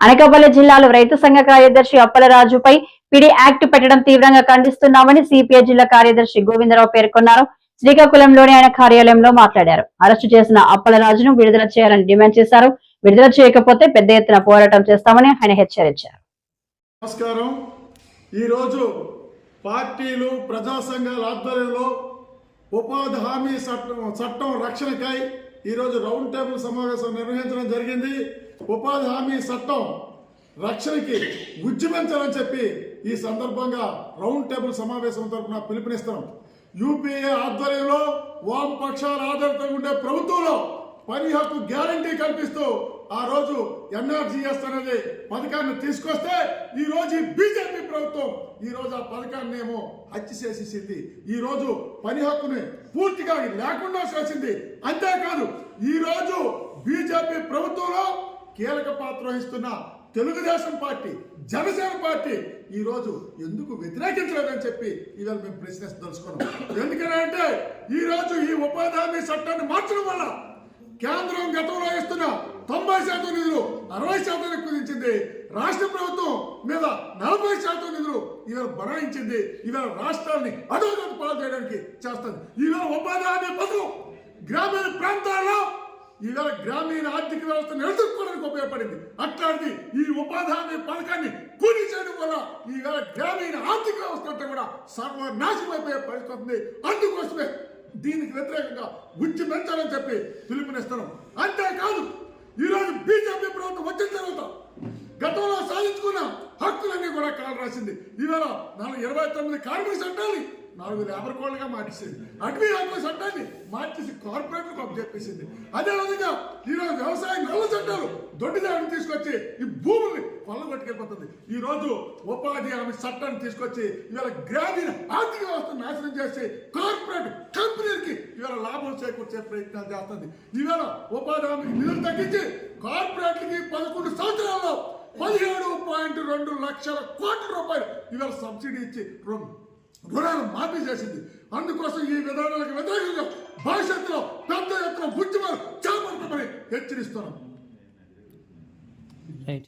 అనకాపల్లి జిల్లాలో రైతు సంఘ కార్యదర్శి అప్పలరాజుపై పిడి యాక్ట్ పెట్టడం తీవ్రంగా ఖండిస్తున్నామని సిపిఐ జిల్లా కార్యదర్శి గోవిందరావు పేర్కొన్నారు. శ్రీకాకుళంలోని ఆయన కార్యాలయంలో మాట్లాడారు. అరెస్టు చేసిన అప్పలరాజును విడుదల చేయాలని డిమాండ్ చేశారు. విడుదల చేయకపోతే పెద్ద ఎత్తున పోరాటం చేస్తామని ఆయన హెచ్చరించారు. నమస్కారం. ఈరోజు పార్టీలు ప్రజా సంఘాల ఆధ్వర్యంలో ఉపాధి హామీ చట్టం రక్షణకై ఈరోజు రౌండ్ టేబుల్ సమావేశం నిర్వహించడం జరిగింది. ఉపాధి హామీ చట్టం రక్షణకి ఉద్యమించాలని చెప్పి ఈ సందర్భంగా రౌండ్ టేబుల్ సమావేశం తరఫున పిలుపునిస్తున్నాం. యూపీఏ ఆధ్వర్యంలో వామపక్షాల ఆధారితంగా ఉండే ప్రభుత్వంలో పని హక్కు గ్యారంటీ కల్పిస్తూ ఆ రోజు ఎన్ఆర్జీఎస్ అనేది పథకాన్ని తీసుకొస్తే ఈ రోజు బీజేపీ ప్రభుత్వం ఈ రోజు ఆ పథకాన్ని ఏమో హత్య చేసేసింది. ఈ రోజు పని హక్కుని పూర్తిగా లేకుండా చేసింది. అంతేకాదు ఈ రోజు బీజేపీ ప్రభుత్వంలో కీలక పాత్ర వహిస్తున్న తెలుగుదేశం పార్టీ, జనసేన పార్టీ ఈ రోజు ఎందుకు వ్యతిరేకించలేదని చెప్పి ఇవాళ మేము ప్రశ్నించదలుచుకున్నాం. ఎందుకంటే ఈ రోజు ఈ ఉపాధి హామీ చట్టాన్ని మార్చడం వల్ల కేంద్రం గతంలో ఇస్తున్న 90% నిధులు 60% కుదించింది. రాష్ట్ర ప్రభుత్వం మీద 40% నిధులు ఇవాళ బనాయించింది. ఇవాళ రాష్ట్రాన్ని అధోగతి పాలు చేయడానికి చేస్తుంది. ఇవాళ ఉపాధి హామీ పథకం గ్రామీణ ప్రాంతాల్లో ఇవాళ గ్రామీణ ఆర్థిక వ్యవస్థను ఎదుర్కోవడానికి ఉపయోగపడింది. అట్లాంటిది ఈ ఉపాధి హామీ పథకాన్ని కూలి చేయడం వల్ల ఇవాళ గ్రామీణ ఆర్థిక వ్యవస్థ అంతా కూడా సర్వనాశనం అయిపోయే పరిస్థితి. అందుకోసమే దీనికి వ్యతిరేకంగా ఉద్యమించాలని చెప్పి పిలుపునిస్తున్నాం. అంతేకాదు ఈరోజు బీజేపీ ప్రభుత్వం వచ్చిన తర్వాత గతంలో సాధించుకున్న హక్కులన్నీ కూడా కాలు రాసింది. ఇవాళ 29 కార్మిక చట్టాన్ని 4 లేబర్ కోడ్లుగా మార్చేసింది. అటవీ హక్కుల చట్టాన్ని మార్చేసి కార్పొరేట్లకు అప్పచెప్పేసింది. అదేవిధంగా ఈరోజు వ్యవసాయ నల్ల చట్టాలు దొడ్డిదారిని తీసుకొచ్చి ఈ భూముల్ని కొల్లగొట్టుకెళ్ళిపోతుంది. ఈ రోజు ఉపాధి హామీ చట్టాన్ని తీసుకొచ్చి ఇవాళ గ్రామీణ ఆర్థిక వ్యవస్థను నాశనం చేసి కార్పొరేట్ కంపెనీలకి ఇవాళ లాభం చేకూర్చే ప్రయత్నాలు చేస్తుంది. ఇవాళ ఉపాధి హామీ నిధులు తగ్గించి కార్పొరేట్లకి 11 సంవత్సరాల్లో 17.2 లక్షల కోట్ల రూపాయలు ఇవాళ సబ్సిడీ ఇచ్చి రుణాలు మాఫీ చేసింది. అందుకోసం ఈ విధానాలకు వ్యతిరేకంగా భవిష్యత్తులో పెద్ద ఎత్తున ఉద్యమాలు చేపడతామని హెచ్చరిస్తున్నాం.